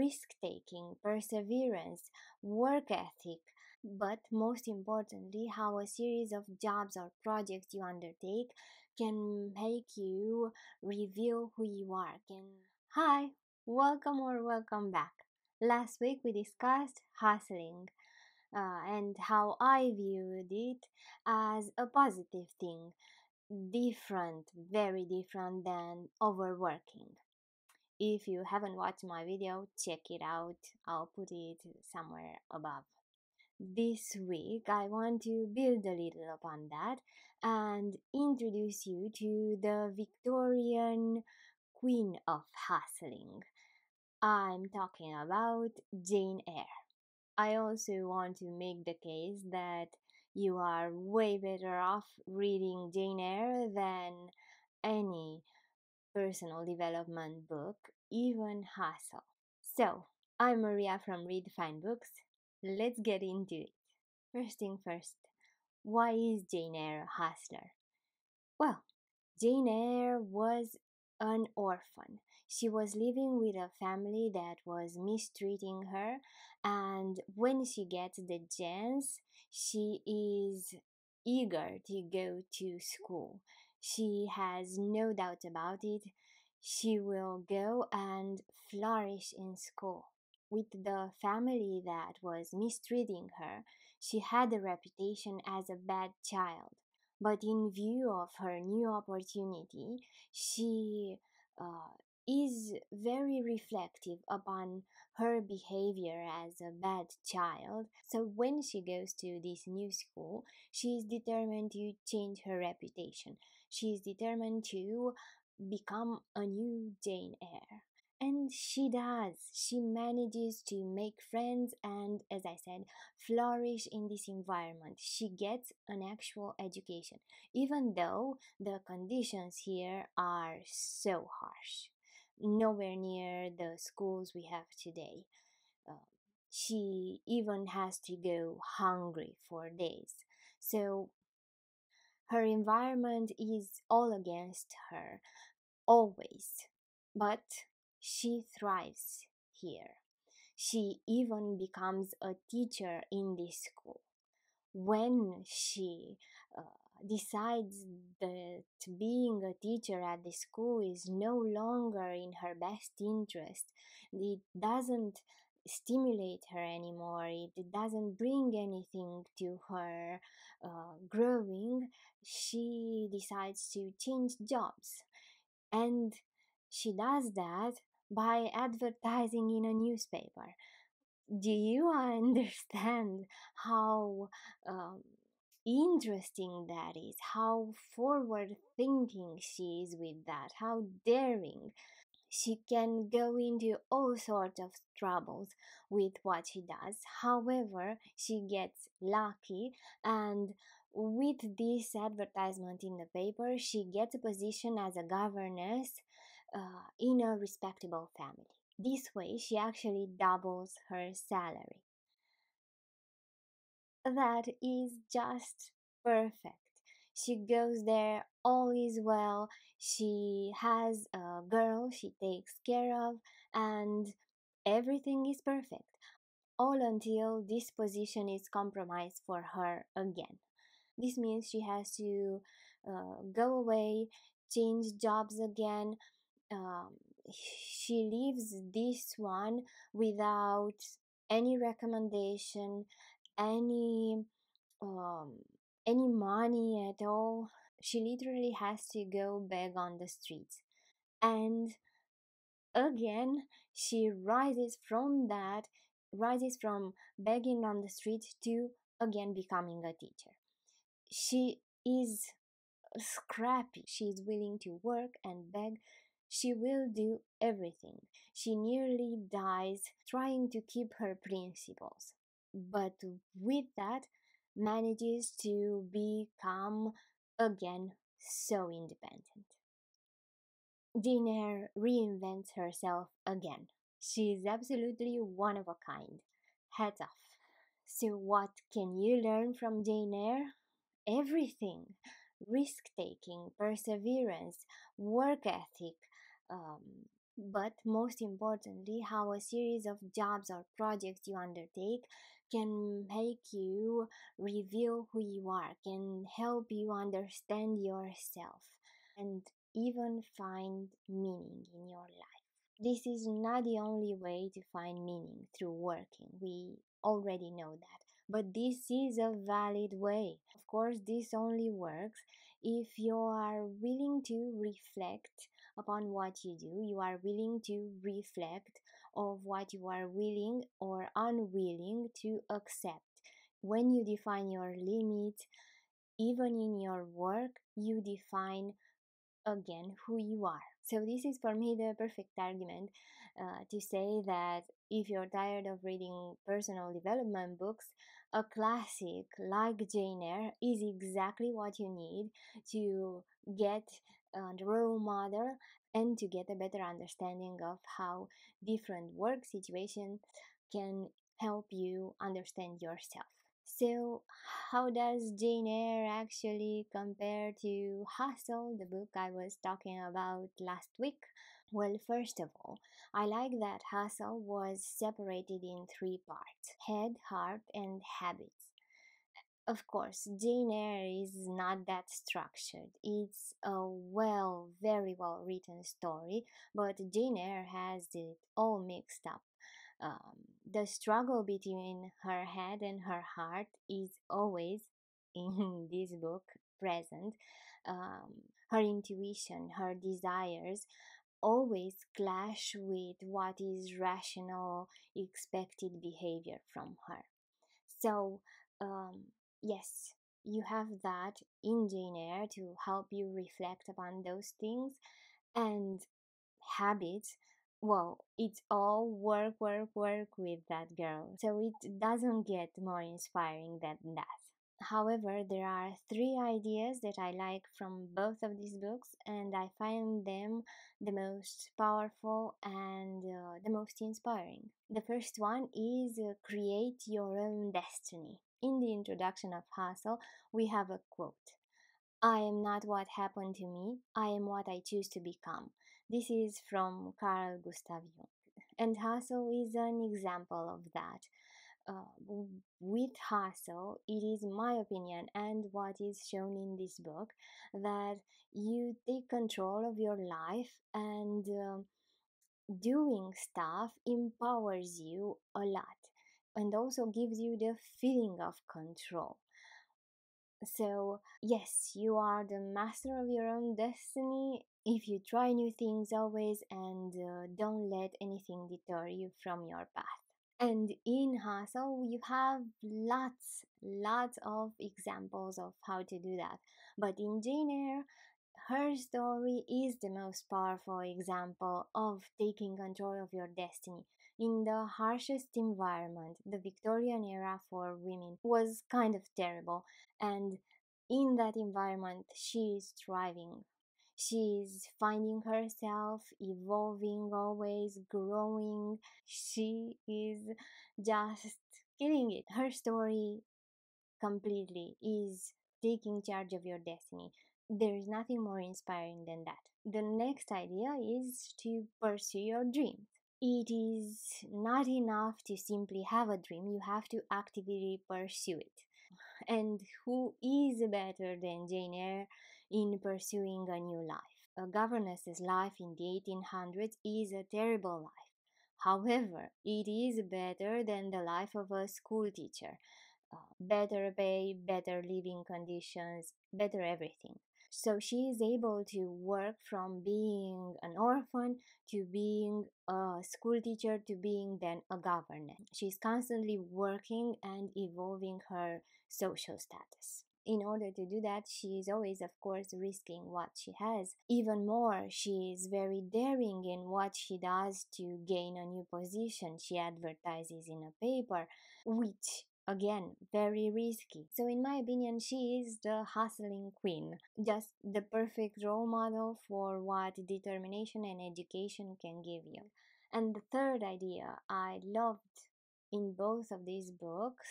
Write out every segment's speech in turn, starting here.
risk-taking, perseverance, work ethic, but most importantly, how a series of jobs or projects you undertake can make you reveal who you are. Hi, welcome or welcome back. Last week we discussed hustling and how I viewed it as a positive thing, different, very different than overworking. If you haven't watched my video, check it out. I'll put it somewhere above. This week, I want to build a little upon that and introduce you to the Victorian queen of hustling. I'm talking about Jane Eyre. I also want to make the case that you are way better off reading Jane Eyre than any personal development book, even Hustle. So, I'm Maria from Read Fine Books. Let's get into it. First thing first, why is Jane Eyre a hustler? Well, Jane Eyre was an orphan. She was living with a family that was mistreating her, and when she gets the chance, she is eager to go to school. She has no doubt about it. She will go and flourish in school. With the family that was mistreating her, she had a reputation as a bad child. But in view of her new opportunity, she uh, is very reflective upon her behavior as a bad child. So when she goes to this new school, she is determined to change her reputation. She is determined to become a new Jane Eyre. And she does. She manages to make friends and, as I said, flourish in this environment. She gets an actual education, even though the conditions here are so harsh. Nowhere near the schools we have today. Uh, she even has to go hungry for days. So her environment is all against her, always. But she thrives here. She even becomes a teacher in this school. When she decides that being a teacher at the school is no longer in her best interest, it doesn't stimulate her anymore, it doesn't bring anything to her growing, she decides to change jobs. And she does that by advertising in a newspaper. Do you understand how interesting that is? How forward thinking she is with that? How daring? She can go into all sorts of troubles with what she does. However, she gets lucky, and with this advertisement in the paper, she gets a position as a governess in a respectable family. This way, she actually doubles her salary. That is just perfect. She goes there, all is well. She has a girl she takes care of, and everything is perfect. All until this position is compromised for her again. This means she has to go away, change jobs again. Um, she leaves this one without any recommendation, any um, any money at all. She literally has to go beg on the streets. And again, she rises from begging on the streets to again becoming a teacher. She is scrappy. She is willing to work and beg. She will do everything. She nearly dies trying to keep her principles. But with that, manages to become again so independent. Jane Eyre reinvents herself again. She is absolutely one of a kind. Hats off. So, what can you learn from Jane Eyre? Everything: risk taking, perseverance, work ethic, um, but most importantly, how a series of jobs or projects you undertake can make you reveal who you are, can help you understand yourself, and even find meaning in your life. This is not the only way to find meaning through working. We already know that. But this is a valid way. Of course, this only works if you are willing to reflect upon what you do. You are willing to reflect of what you are willing or unwilling to accept. When you define your limits, even in your work, you define again who you are. So, this is for me the perfect argument to say that if you're tired of reading personal development books, a classic like Jane Eyre is exactly what you need to get a role model and to get a better understanding of how different work situations can help you understand yourself. So, how does Jane Eyre actually compare to Hustle, the book I was talking about last week? Well, first of all, I like that Hustle was separated in three parts: head, heart, and habits. Of course, Jane Eyre is not that structured. It's a very well written story, but Jane Eyre has it all mixed up. The struggle between her head and her heart is always in this book present. Her intuition, her desires always clash with what is rational, expected behavior from her. So, um, yes, you have that in Jane Eyre to help you reflect upon those things. And habits, well, it's all work, work, work with that girl. So it doesn't get more inspiring than that. However, there are three ideas that I like from both of these books, and I find them the most powerful and the most inspiring. The first one is create your own destiny. In the introduction of Hustle, we have a quote: I am not what happened to me, I am what I choose to become. This is from Carl Gustav Jung. And Hustle is an example of that. With Hustle, it is my opinion and what is shown in this book that you take control of your life, and doing stuff empowers you a lot and also gives you the feeling of control. So, yes, you are the master of your own destiny if you try new things always, and don't let anything deter you from your path. And in Hustle, you have lots of examples of how to do that. But in Jane Eyre, her story is the most powerful example of taking control of your destiny. In the harshest environment, the Victorian era for women was kind of terrible, and in that environment, she is thriving. She is finding herself, evolving, always growing. She is just killing it. Her story completely is taking charge of your destiny. There is nothing more inspiring than that. The next idea is to pursue your dreams. It is not enough to simply have a dream, you have to actively pursue it. And who is better than Jane Eyre in pursuing a new life? A governess's life in the 1800s is a terrible life. However, it is better than the life of a school teacher. Better pay, better living conditions, better everything. So she is able to work from being an orphan to being a school teacher to being then a governess. She's constantly working and evolving her social status. In order to do that, she is always, of course, risking what she has. Even more, she is very daring in what she does to gain a new position. She advertises in a paper, which again, very risky. So, in my opinion, she is the hustling queen, just the perfect role model for what determination and education can give you. And the third idea I loved in both of these books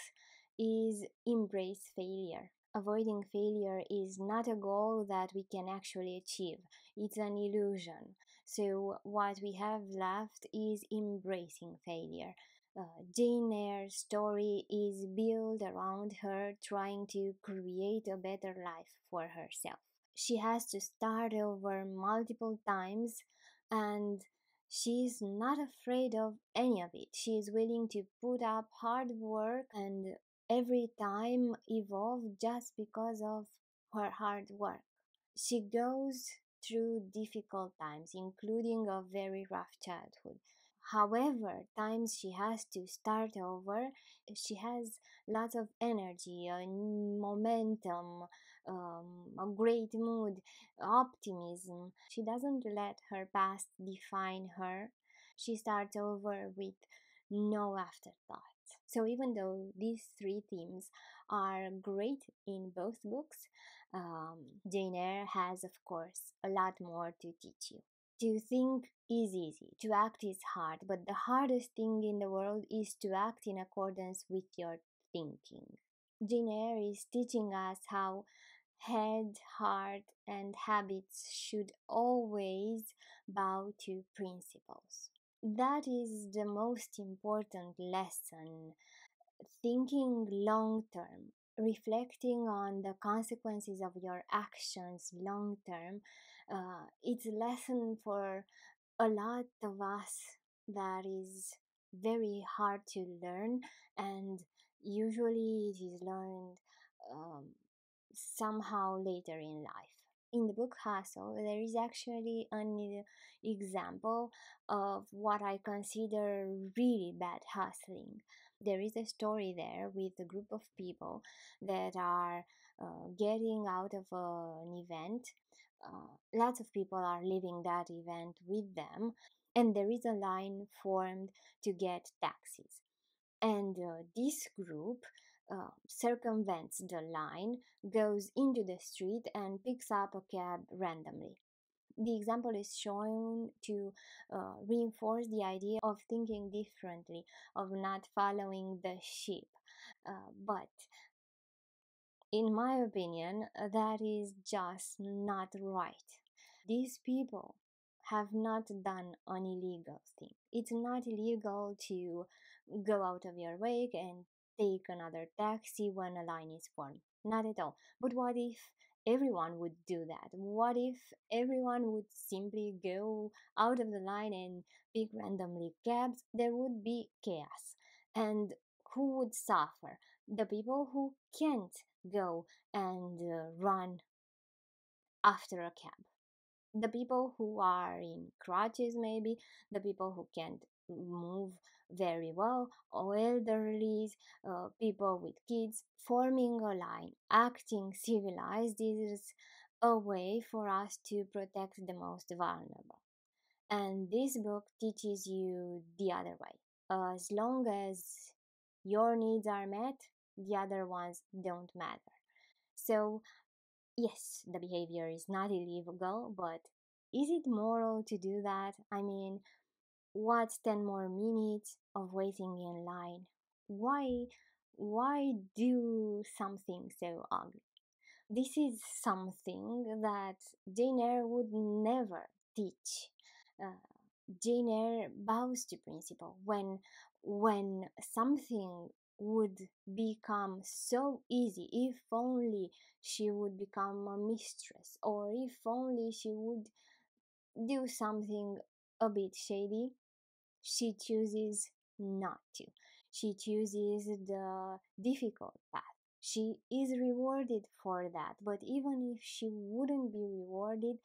is embrace failure. Avoiding failure is not a goal that we can actually achieve, it's an illusion. So, what we have left is embracing failure. Jane Eyre's story is built around her trying to create a better life for herself. She has to start over multiple times, and she's not afraid of any of it. She is willing to put up hard work and every time evolve just because of her hard work. She goes through difficult times, including a very rough childhood. However, times she has to start over, she has lots of energy, momentum, a great mood, optimism. She doesn't let her past define her. She starts over with no afterthought. So, even though these three themes are great in both books, Jane Eyre has, of course, a lot more to teach you. To think is easy, to act is hard, but the hardest thing in the world is to act in accordance with your thinking. Jane Eyre is teaching us how head, heart, and habits should always bow to principles. That is the most important lesson. Thinking long term, reflecting on the consequences of your actions long term, it's a lesson for a lot of us that is very hard to learn, and usually it is learned um, somehow later in life. In the book Hustle, there is actually an example of what I consider really bad hustling. There is a story there with a group of people that are getting out of an event. Lots of people are leaving that event with them, and there is a line formed to get taxis. And this group circumvents the line, goes into the street, and picks up a cab randomly. The example is shown to reinforce the idea of thinking differently, of not following the sheep. But in my opinion, that is just not right. These people have not done an illegal thing. It's not illegal to go out of your way and take another taxi when a line is formed. Not at all. But what if everyone would do that? What if everyone would simply go out of the line and pick randomly cabs? There would be chaos. And who would suffer? The people who can't go and run after a cab. The people who are in crutches, maybe, the people who can't move very well, or elderly, people with kids, forming a line, acting civilized is a way for us to protect the most vulnerable. And this book teaches you the other way. As long as your needs are met, the other ones don't matter. So, yes, the behavior is not illegal, but is it moral to do that? I mean, what's 10 more minutes of waiting in line? Why why do something so ugly? This is something that Jane Eyre would never teach. Uh, Jane Eyre bows to principle. When something would become so easy, if only she would become a mistress, or if only she would do something a bit shady, she chooses not to. She chooses the difficult path. She is rewarded for that, but even if she wouldn't be rewarded,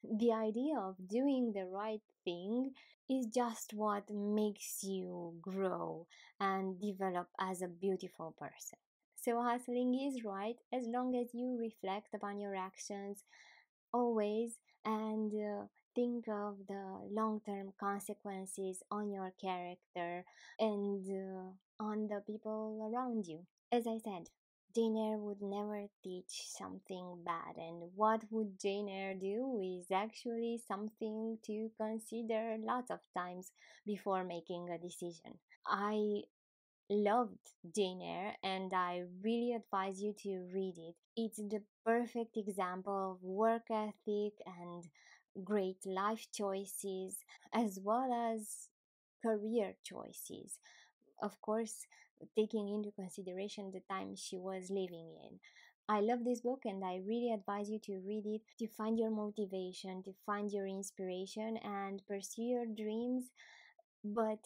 the idea of doing the right thing is just what makes you grow and develop as a beautiful person. So, hustling is right as long as you reflect upon your actions always and think of the long term consequences on your character and on the people around you. As I said, Jane Eyre would never teach something bad, and what would Jane Eyre do is actually something to consider lots of times before making a decision. I loved Jane Eyre and I really advise you to read it. It's the perfect example of work ethic and great life choices as well as career choices. Of course, taking into consideration the time she was living in. I love this book and I really advise you to read it to find your motivation, to find your inspiration, and pursue your dreams, but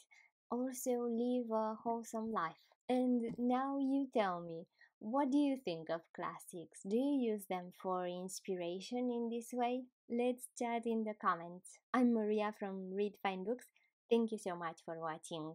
also live a wholesome life. And now you tell me, what do you think of classics? Do you use them for inspiration in this way? Let's chat in the comments. I'm Maria from Read Fine Books. Thank you so much for watching.